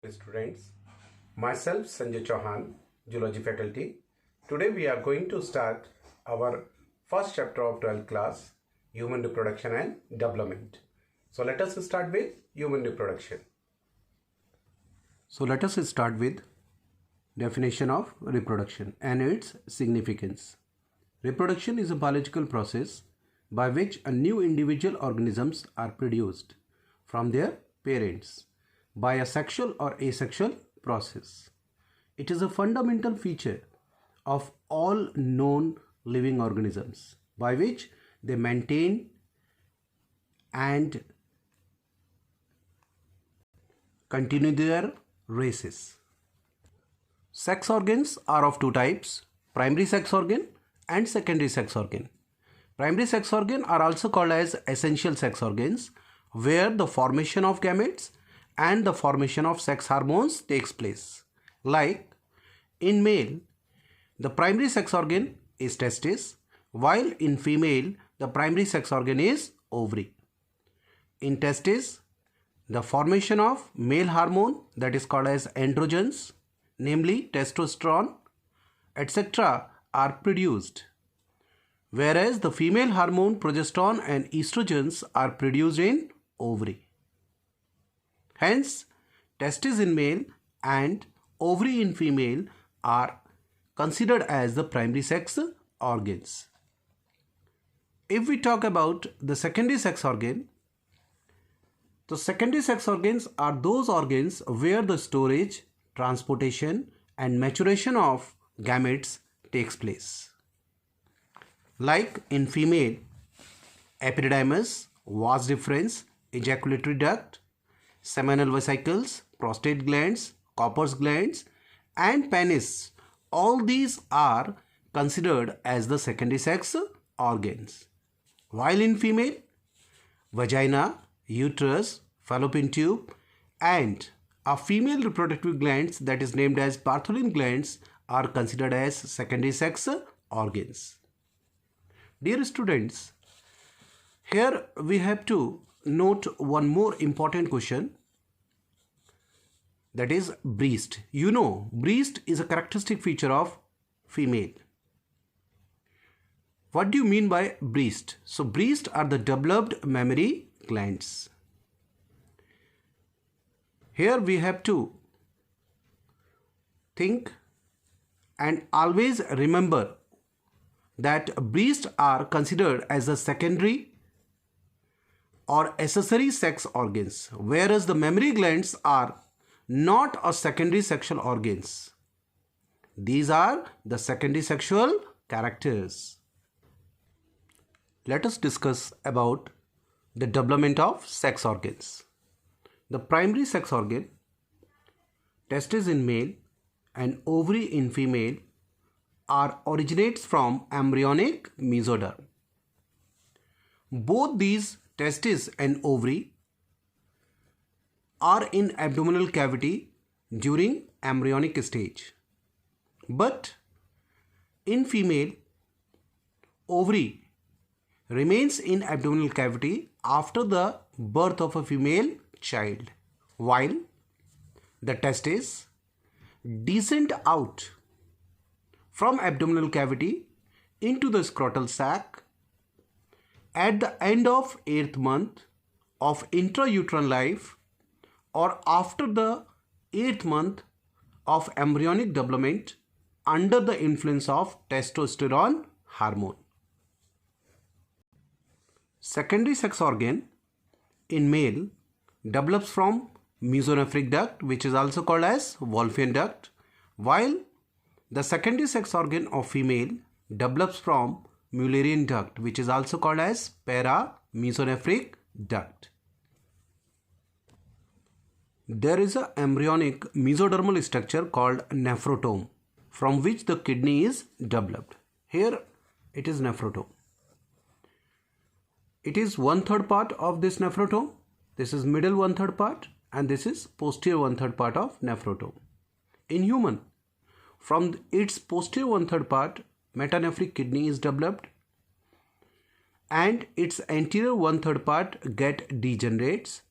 Students, myself Sanjay Chauhan, Zoology faculty. Today we are going to start our first chapter of 12th class, Human Reproduction and Development. So let us start with human reproduction. So let us start with definition of reproduction and its significance. Reproduction is a biological process by which a new individual organisms are produced from their parents by a sexual or asexual process. It is a fundamental feature of all known living organisms by which they maintain and continue their races. Sex organs are of two types, primary sex organ and secondary sex organ. Primary sex organ are also called as essential sex organs, where the formation of gametes and the formation of sex hormones takes place. Like in male, the primary sex organ is testis, while in female, the primary sex organ is ovary. In testis, the formation of male hormone, that is called as androgens, namely testosterone, etc. are produced, whereas the female hormone progesterone and estrogens are produced in ovary. Hence, testes in male and ovary in female are considered as the primary sex organs. If we talk about the secondary sex organ, the secondary sex organs are those organs where the storage, transportation and maturation of gametes takes place. Like in female, epididymis, vas deferens, ejaculatory duct, seminal vesicles, prostate glands, Cowper's glands and penis, all these are considered as the secondary sex organs. While in female, vagina, uterus, fallopian tube and a female reproductive glands, that is named as Bartholin glands, are considered as secondary sex organs. Dear students, here we have to note one more important question, that is breast. You know, breast is a characteristic feature of female. What do you mean by breast? So breast are the developed mammary glands. Here we have to think and always remember that breasts are considered as the secondary or accessory sex organs, whereas the mammary glands are not a secondary sexual organs. These are the secondary sexual characters. Let us discuss about the development of sex organs. The primary sex organ, testes in male and ovary in female, originates from embryonic mesoderm. Both these testes and ovary are in abdominal cavity during embryonic stage. But in female, ovary remains in abdominal cavity after the birth of a female child, while the testes descend out from abdominal cavity into the scrotal sac at the end of 8th month of intrauterine life or after the 8th month of embryonic development under the influence of testosterone hormone. Secondary sex organ in male develops from mesonephric duct, which is also called as Wolffian duct, while the secondary sex organ of female develops from Mullerian duct, which is also called as para-mesonephric duct. There is an embryonic mesodermal structure called nephrotome, from which the kidney is developed. Here it is nephrotome. It is 1/3 part of this nephrotome. This is middle 1/3 part and this is posterior 1/3 part of nephrotome. In human, from its posterior 1/3 part, metanephric kidney is developed and its anterior 1/3 part degenerates,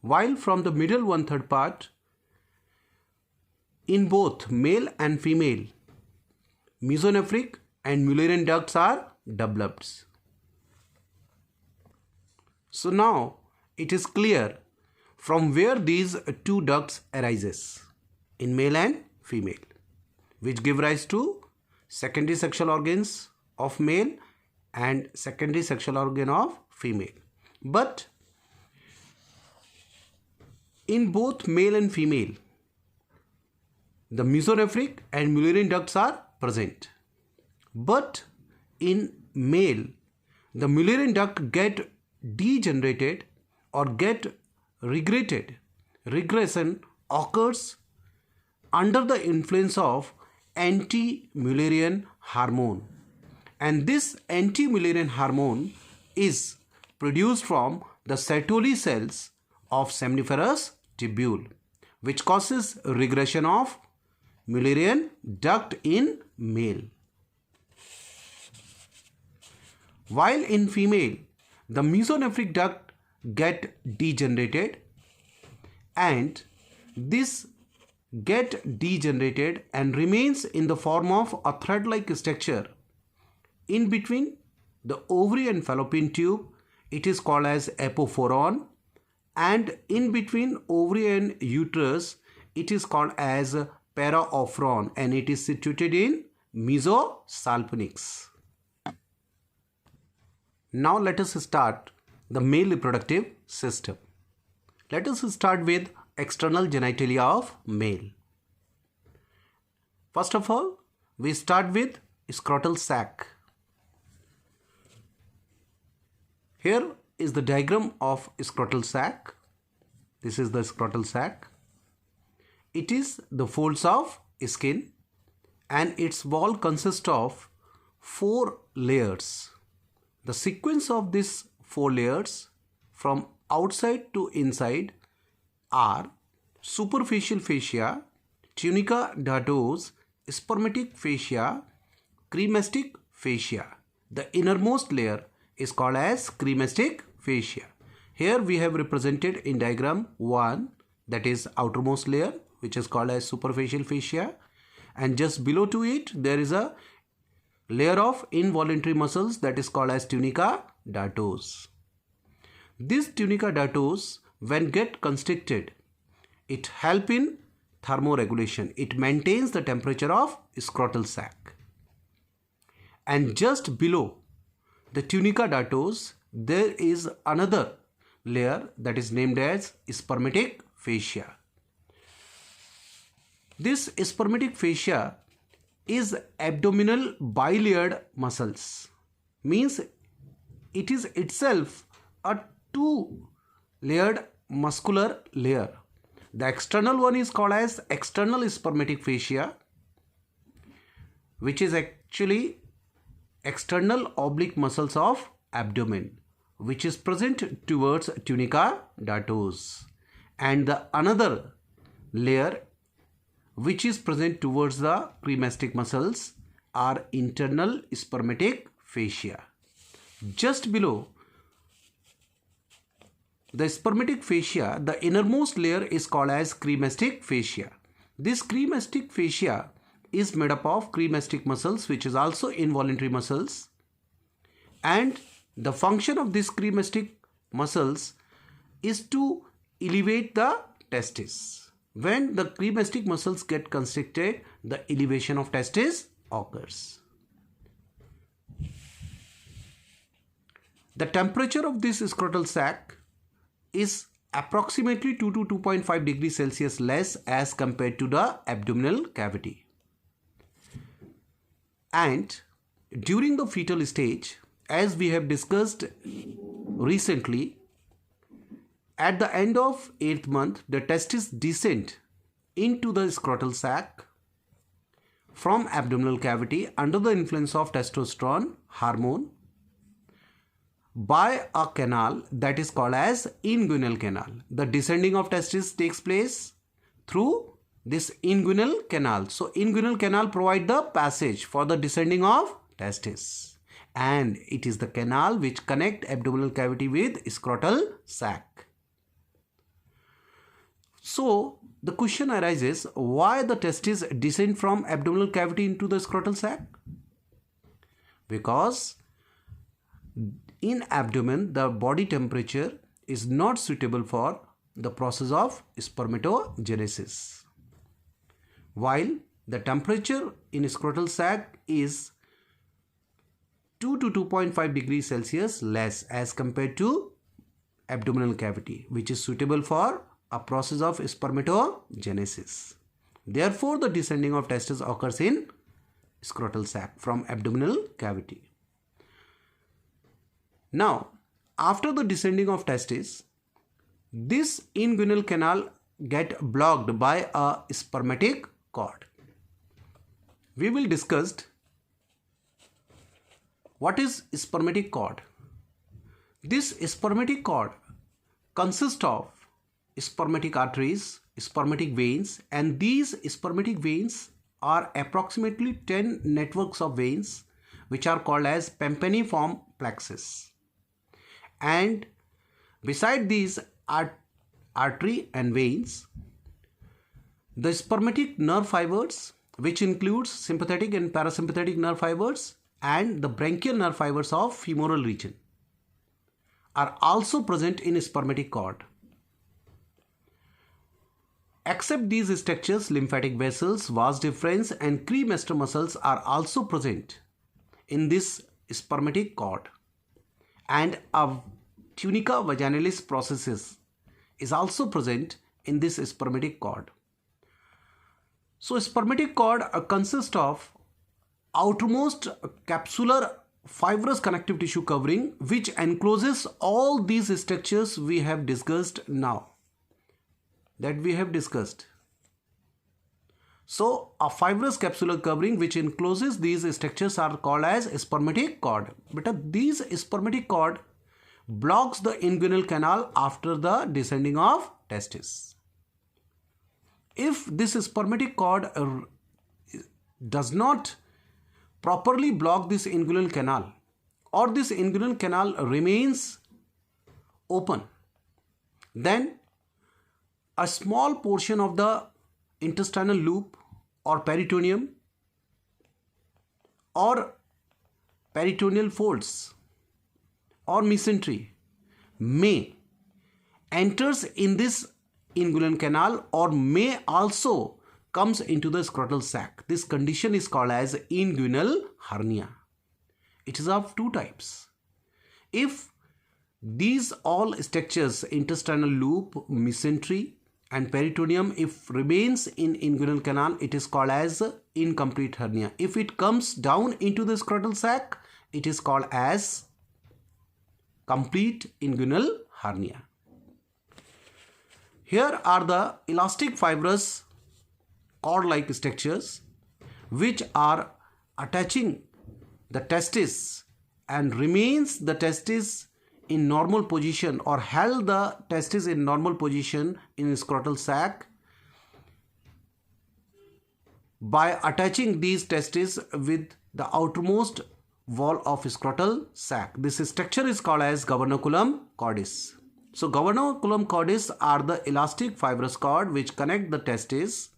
while from the middle 1/3 part In both male and female, mesonephric and Mullerian ducts are developed. So now it is clear from where these two ducts arises in male and female, which give rise to secondary sexual organs of male and secondary sexual organ of female. But in both male and female, the mesonephric and Mullerian ducts are present. But in male, the Mullerian duct get degenerated or get regretted. Regression occurs under the influence of anti-Mullerian hormone, and this anti-Mullerian hormone is produced from the Sertoli cells of seminiferous tubule, which causes regression of Mullerian duct in male. While in female, the mesonephric duct get degenerated, and this get degenerated and remains in the form of a thread-like structure in between the ovary and fallopian tube. It is called as apophoron, and in between ovary and uterus it is called as paraophron, and it is situated in mesosalpinx. Now let us start the male reproductive system. Let us start with external genitalia of male. First of all, we start with scrotal sac. Here is the diagram of scrotal sac. This is the scrotal sac. It is the folds of skin, and its wall consists of 4 layers. The sequence of these 4 layers from outside to inside are superficial fascia, tunica dartos, spermatic fascia, cremastic fascia. The innermost layer is called as cremastic fascia. Here we have represented in diagram 1, that is outermost layer, which is called as superficial fascia, and just below to it there is a layer of involuntary muscles that is called as tunica dartos. This tunica dartos, when get constricted, it help in thermoregulation. It maintains the temperature of scrotal sac. And just below the tunica dartos, there is another layer that is named as spermatic fascia. This spermatic fascia is abdominal bilayered muscles, means it is itself a 2-layered muscular layer. The external one is called as external spermatic fascia, which is actually external oblique muscles of abdomen, which is present towards tunica dartos, and the another layer which is present towards the cremastic muscles are internal spermatic fascia. Just below the spermatic fascia, the innermost layer is called as cremastic fascia. This cremastic fascia is made up of cremastic muscles, which is also involuntary muscles, and the function of these cremastic muscles is to elevate the testis. When the cremastic muscles get constricted, the elevation of testis occurs. The temperature of this scrotal sac is approximately 2 to 2.5 degrees Celsius less as compared to the abdominal cavity. And during the fetal stage, as we have discussed recently, at the end of 8th month, the testis descend into the scrotal sac from abdominal cavity under the influence of testosterone hormone by a canal that is called as inguinal canal. The descending of testis takes place through this inguinal canal. So inguinal canal provide the passage for the descending of testis, and it is the canal which connect abdominal cavity with scrotal sac. So the question arises, why the testes descend from abdominal cavity into the scrotal sac? Because in abdomen the body temperature is not suitable for the process of spermatogenesis, while the temperature in scrotal sac is 2 to 2.5 degrees Celsius less as compared to abdominal cavity, which is suitable for a process of spermatogenesis. Therefore, the descending of testes occurs in scrotal sac from abdominal cavity. Now, after the descending of testes, this inguinal canal get blocked by a spermatic cord. We will discuss what is spermatic cord. This spermatic cord consists of spermatic arteries, spermatic veins, and these spermatic veins are approximately 10 networks of veins which are called as Pampaniform plexus. And beside these artery and veins, the spermatic nerve fibers, which includes sympathetic and parasympathetic nerve fibers and the branchial nerve fibers of femoral region, are also present in spermatic cord. Except these structures, lymphatic vessels, vas deferens and cremaster muscles are also present in this spermatic cord, and a tunica vaginalis processes is also present in this spermatic cord. So spermatic cord consists of outermost capsular fibrous connective tissue covering which encloses all these structures we have discussed now. So a fibrous capsular covering which encloses these structures are called as spermatic cord. But these spermatic cord blocks the inguinal canal after the descending of testes. If this spermatic cord does not properly block this inguinal canal, or this inguinal canal remains open, then a small portion of the intestinal loop or peritoneum or peritoneal folds or mesentery may enters in this inguinal canal or may also comes into the scrotal sac. This condition is called as inguinal hernia. It is of two types. If these all structures, intestinal loop, mesentery and peritoneum, if remains in inguinal canal, it is called as incomplete hernia. If it comes down into the scrotal sac, it is called as complete inguinal hernia. Here are the elastic fibrous cord-like structures which are attaching the testes and remains the testes in normal position or held the testes in normal position in scrotal sac by attaching these testes with the outermost wall of scrotal sac. This structure is called as gubernaculum cordis. So gubernaculum cordis are the elastic fibrous cord which connect the testes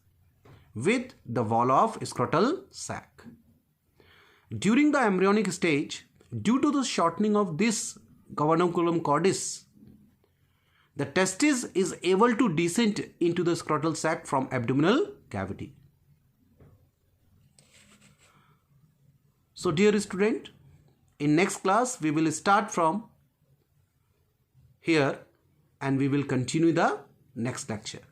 with the wall of scrotal sac. During the embryonic stage, due to the shortening of this gubernaculum cordis, the testis is able to descend into the scrotal sac from abdominal cavity. So dear student, in next class we will start from here and we will continue the next lecture.